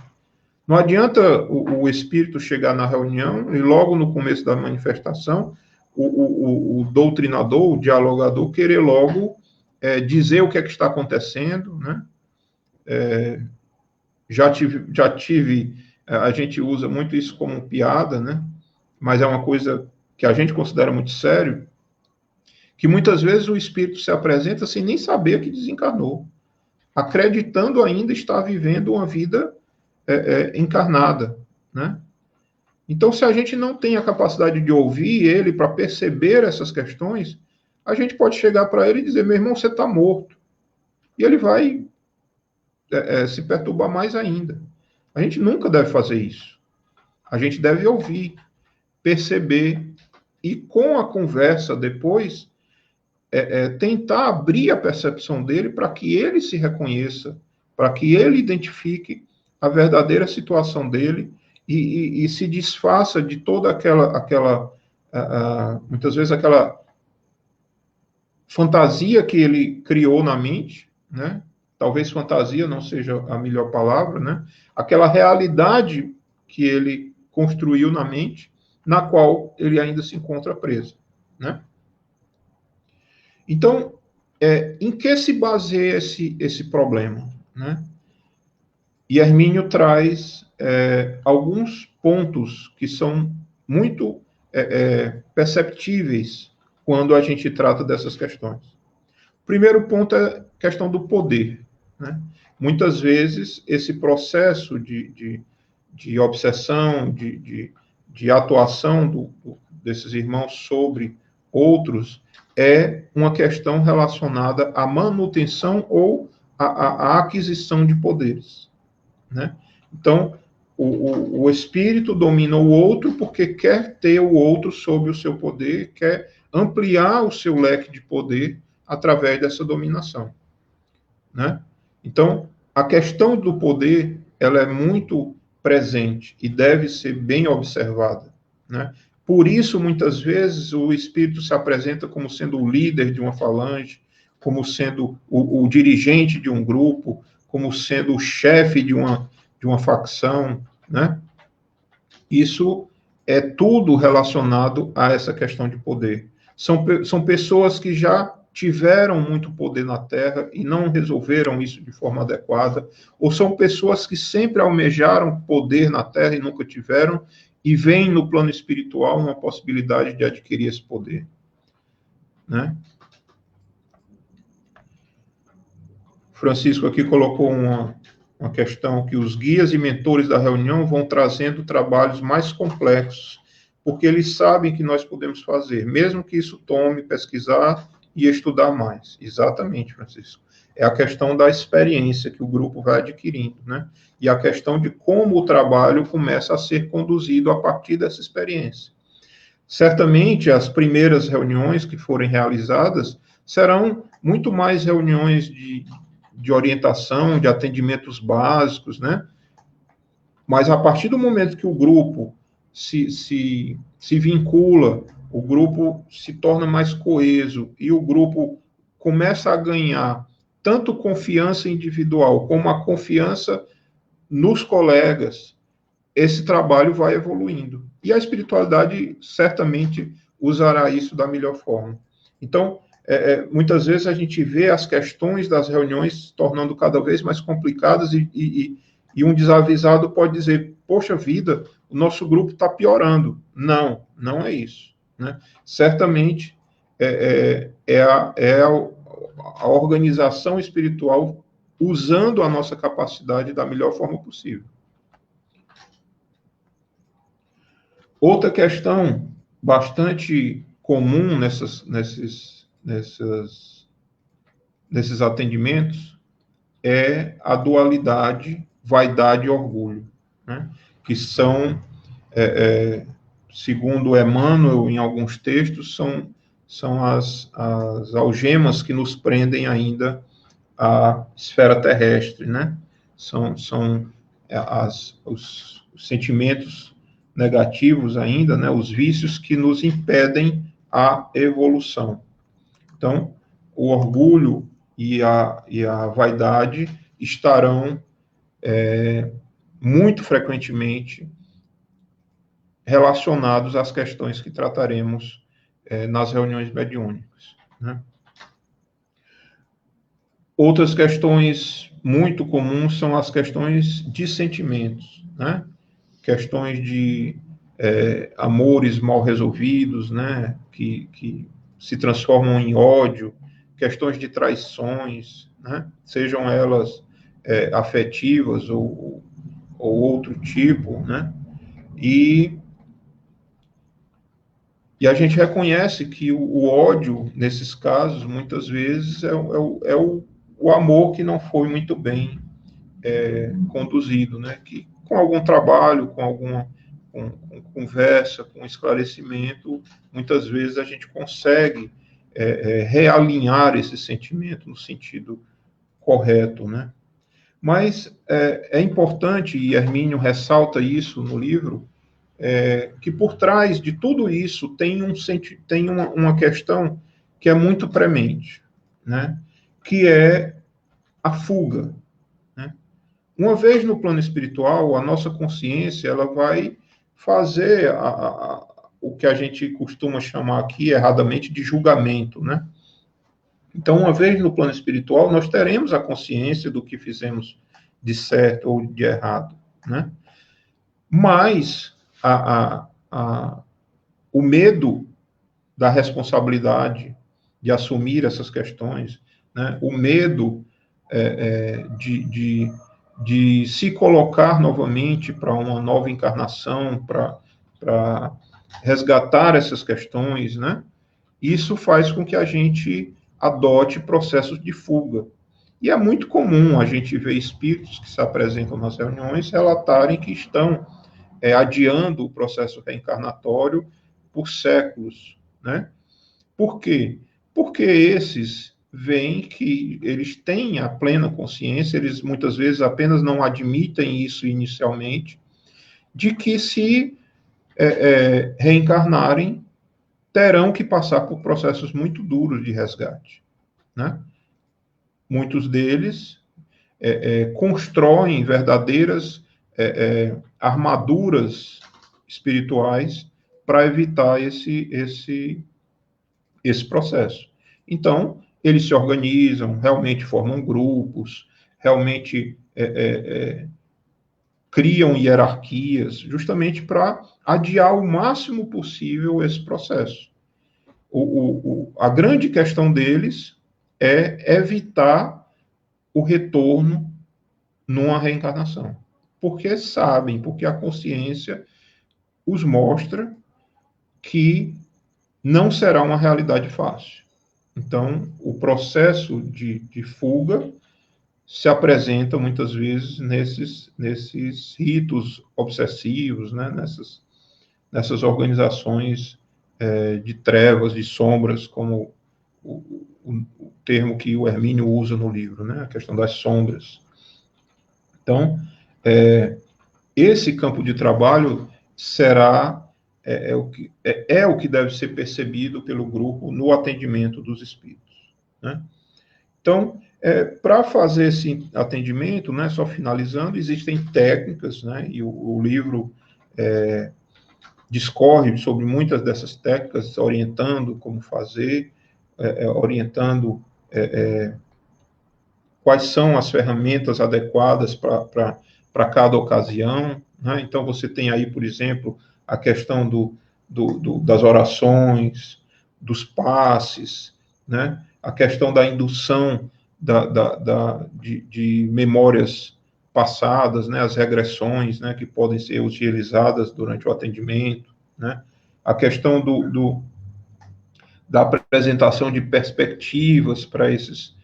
Não adianta o espírito chegar na reunião e logo no começo da manifestação, o doutrinador, o dialogador, querer logo dizer o que é que está acontecendo, né? Já tive, a gente usa muito isso como piada, né? Mas é uma coisa que a gente considera muito sério, que muitas vezes o espírito se apresenta sem nem saber que desencarnou, acreditando ainda estar vivendo uma vida encarnada, né? Então, se a gente não tem a capacidade de ouvir ele para perceber essas questões, a gente pode chegar para ele e dizer: meu irmão, você está morto. E ele vai se perturbar mais ainda. A gente nunca deve fazer isso. A gente deve ouvir, perceber, e com a conversa depois, tentar abrir a percepção dele para que ele se reconheça, para que ele identifique a verdadeira situação dele e se disfarça de toda aquela muitas vezes aquela fantasia que ele criou na mente, né? Talvez fantasia não seja a melhor palavra, né? Aquela realidade que ele construiu na mente, na qual ele ainda se encontra preso, né? Então, em que se baseia esse problema, né? E Hermínio traz alguns pontos que são muito perceptíveis quando a gente trata dessas questões. O primeiro ponto é a questão do poder, né? Muitas vezes, esse processo de obsessão, de atuação desses irmãos sobre outros, é uma questão relacionada à manutenção ou à aquisição de poderes, né? Então, o espírito domina o outro porque quer ter o outro sob o seu poder, quer ampliar o seu leque de poder através dessa dominação, né? Então, a questão do poder, ela é muito presente e deve ser bem observada, né? Por isso, muitas vezes, o espírito se apresenta como sendo o líder de uma falange, como sendo o dirigente de um grupo, como sendo o chefe de uma facção, né? Isso é tudo relacionado a essa questão de poder. São pessoas que já tiveram muito poder na Terra e não resolveram isso de forma adequada, ou são pessoas que sempre almejaram poder na Terra e nunca tiveram, e veem no plano espiritual uma possibilidade de adquirir esse poder, né? Francisco aqui colocou uma questão que os guias e mentores da reunião vão trazendo trabalhos mais complexos, porque eles sabem que nós podemos fazer, mesmo que isso tome pesquisar e estudar mais. Exatamente, Francisco. É a questão da experiência que o grupo vai adquirindo, né? E a questão de como o trabalho começa a ser conduzido a partir dessa experiência. Certamente, as primeiras reuniões que forem realizadas serão muito mais reuniões de orientação, de atendimentos básicos, né? Mas a partir do momento que o grupo se vincula, o grupo se torna mais coeso e o grupo começa a ganhar tanto confiança individual como a confiança nos colegas, esse trabalho vai evoluindo. E a espiritualidade certamente usará isso da melhor forma. Então, muitas vezes a gente vê as questões das reuniões se tornando cada vez mais complicadas e um desavisado pode dizer, poxa vida, o nosso grupo está piorando. Não, não é isso, né? Certamente a organização espiritual usando a nossa capacidade da melhor forma possível. Outra questão bastante comum nesses atendimentos é a dualidade vaidade e orgulho, né? Que são, segundo Emmanuel, em alguns textos, são as algemas que nos prendem ainda à esfera terrestre, né? São os sentimentos negativos ainda, né? Os vícios que nos impedem a evolução. Então, o orgulho e a vaidade estarão muito frequentemente relacionados às questões que trataremos nas reuniões mediúnicas, né? Outras questões muito comuns são as questões de sentimentos, né? Questões de amores mal resolvidos, né? Que se transformam em ódio, questões de traições, né? Sejam elas afetivas ou outro tipo, né? E a gente reconhece que o ódio, nesses casos, muitas vezes, é o amor que não foi muito bem conduzido, né? Que com algum trabalho, com conversa, com esclarecimento, muitas vezes a gente consegue realinhar esse sentimento no sentido correto, né? Mas é importante, e Hermínio ressalta isso no livro, que por trás de tudo isso tem uma questão que é muito premente, né? Que é a fuga. Né? Uma vez no plano espiritual, a nossa consciência ela vai fazer o que a gente costuma chamar aqui erradamente de julgamento, né? Então, uma vez no plano espiritual, nós teremos a consciência do que fizemos de certo ou de errado, né? Mas o medo da responsabilidade de assumir essas questões, né? O medo de se colocar novamente para uma nova encarnação, para resgatar essas questões, né? Isso faz com que a gente adote processos de fuga. E é muito comum a gente ver espíritos que se apresentam nas reuniões relatarem que estão adiando o processo reencarnatório por séculos, né? Por quê? Porque esses veem que eles têm a plena consciência, eles muitas vezes apenas não admitem isso inicialmente, de que se reencarnarem, terão que passar por processos muito duros de resgate, né? Muitos deles constroem verdadeiras armaduras espirituais para evitar esse processo. Então, eles se organizam, realmente formam grupos, realmente criam hierarquias, justamente para adiar o máximo possível esse processo. A grande questão deles é evitar o retorno numa reencarnação. Porque sabem, porque a consciência os mostra que não será uma realidade fácil. Então, o processo de fuga se apresenta muitas vezes nesses ritos obsessivos, né? nessas organizações de trevas, de sombras, como o termo que o Hermínio usa no livro, né? A questão das sombras. Então, esse campo de trabalho será o que deve ser percebido pelo grupo no atendimento dos espíritos, né? Então, para fazer esse atendimento, né, só finalizando, existem técnicas, né, e o livro discorre sobre muitas dessas técnicas, orientando como fazer, orientando quais são as ferramentas adequadas para cada ocasião, né? Então, você tem aí, por exemplo, a questão das orações, dos passes, né? A questão da indução de memórias passadas, né? As regressões, né? Que podem ser utilizadas durante o atendimento, né? A questão da apresentação de perspectivas para esses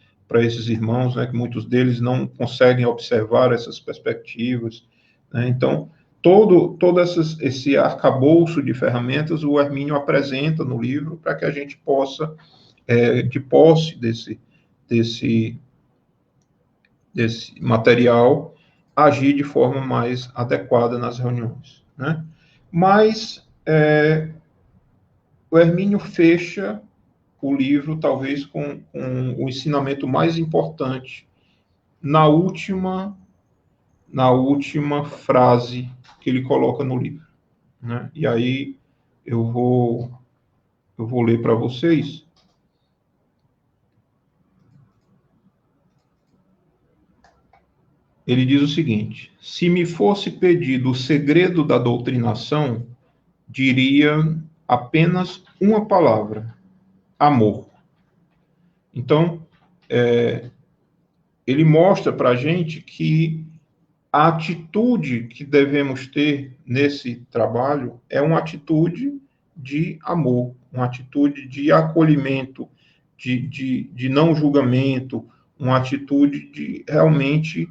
irmãos, né, que muitos deles não conseguem observar essas perspectivas, né? Então, todo esse arcabouço de ferramentas o Hermínio apresenta no livro para que a gente possa, de posse desse material, agir de forma mais adequada nas reuniões, né? Mas o Hermínio fecha o livro, talvez, com o ensinamento mais importante na última frase que ele coloca no livro, né? E aí eu vou ler para vocês. Ele diz o seguinte: se me fosse pedido o segredo da doutrinação, diria apenas uma palavra: amor. Então, ele mostra para a gente que a atitude que devemos ter nesse trabalho é uma atitude de amor, uma atitude de acolhimento, de não julgamento, uma atitude de realmente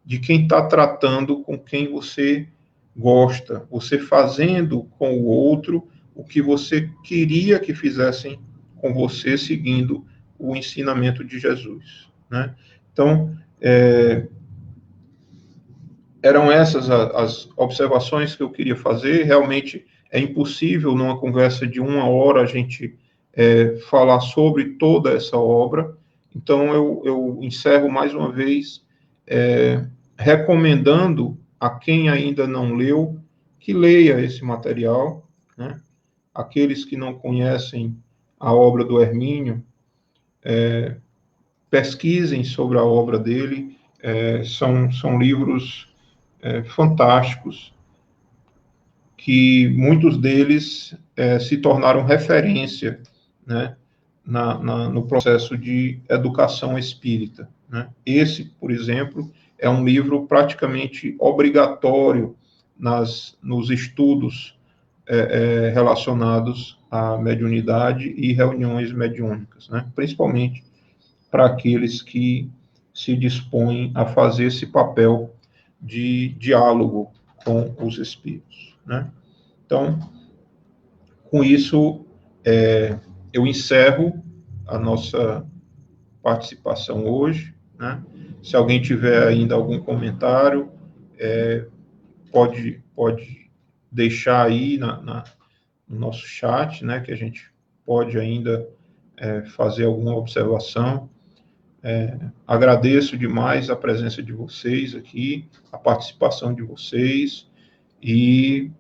de quem está tratando com quem você gosta, você fazendo com o outro o que você queria que fizessem com você, seguindo o ensinamento de Jesus, né? Então, eram essas as observações que eu queria fazer. Realmente é impossível, numa conversa de 1 hora, a gente falar sobre toda essa obra. Então, eu encerro mais uma vez recomendando a quem ainda não leu que leia esse material, né? Aqueles que não conhecem a obra do Hermínio, pesquisem sobre a obra dele. São livros fantásticos, que muitos deles se tornaram referência, né, no processo de educação espírita, né? Esse, por exemplo, é um livro praticamente obrigatório nos estudos relacionados à mediunidade e reuniões mediúnicas, né? Principalmente para aqueles que se dispõem a fazer esse papel de diálogo com os espíritos, né? Então, com isso, eu encerro a nossa participação hoje, né? Se alguém tiver ainda algum comentário, pode deixar aí no nosso chat, né? Que a gente pode ainda fazer alguma observação. Agradeço demais a presença de vocês aqui, a participação de vocês, e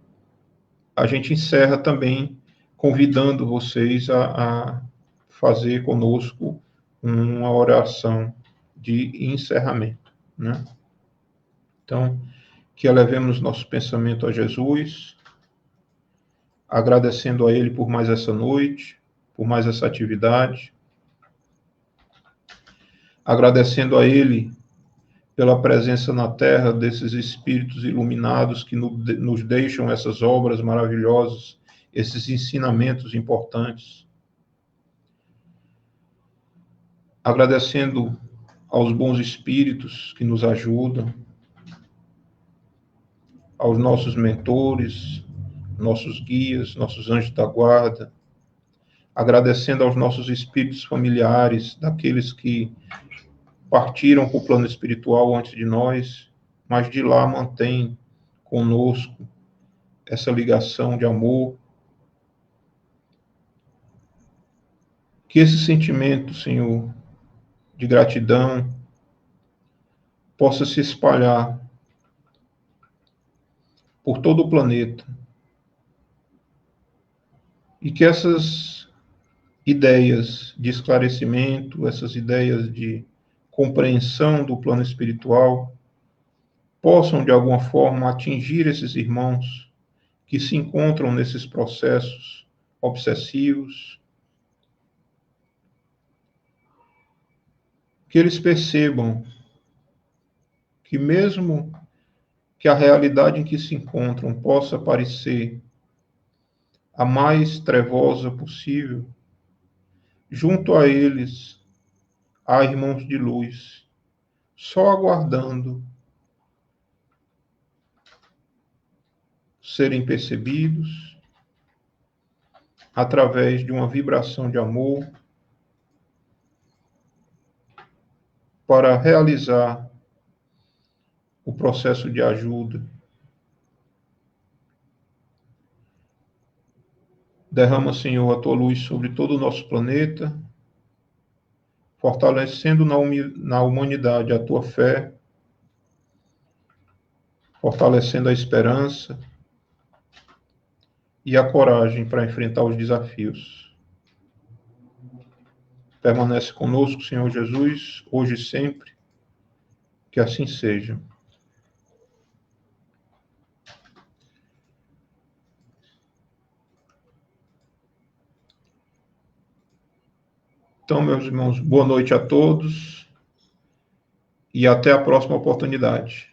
a gente encerra também convidando vocês a fazer conosco uma oração de encerramento, né? Então, que elevemos nosso pensamento a Jesus, agradecendo a Ele por mais essa noite, por mais essa atividade, agradecendo a Ele pela presença na Terra desses espíritos iluminados que nos deixam essas obras maravilhosas, esses ensinamentos importantes. Agradecendo aos bons espíritos que nos ajudam, aos nossos mentores, nossos guias, nossos anjos da guarda, agradecendo aos nossos espíritos familiares, daqueles que partiram para o plano espiritual antes de nós, mas de lá mantêm conosco essa ligação de amor. Que esse sentimento, Senhor, de gratidão, possa se espalhar por todo o planeta, e que essas ideias de esclarecimento, essas ideias de compreensão do plano espiritual, possam, de alguma forma, atingir esses irmãos que se encontram nesses processos obsessivos, que eles percebam que, mesmo que a realidade em que se encontram possa parecer a mais trevosa possível, junto a eles há irmãos de luz, só aguardando serem percebidos através de uma vibração de amor para realizar o processo de ajuda. Derrama, Senhor, a tua luz sobre todo o nosso planeta, fortalecendo na humanidade a tua fé, fortalecendo a esperança e a coragem para enfrentar os desafios. Permanece conosco, Senhor Jesus, hoje e sempre, que assim seja. Então, meus irmãos, boa noite a todos e até a próxima oportunidade.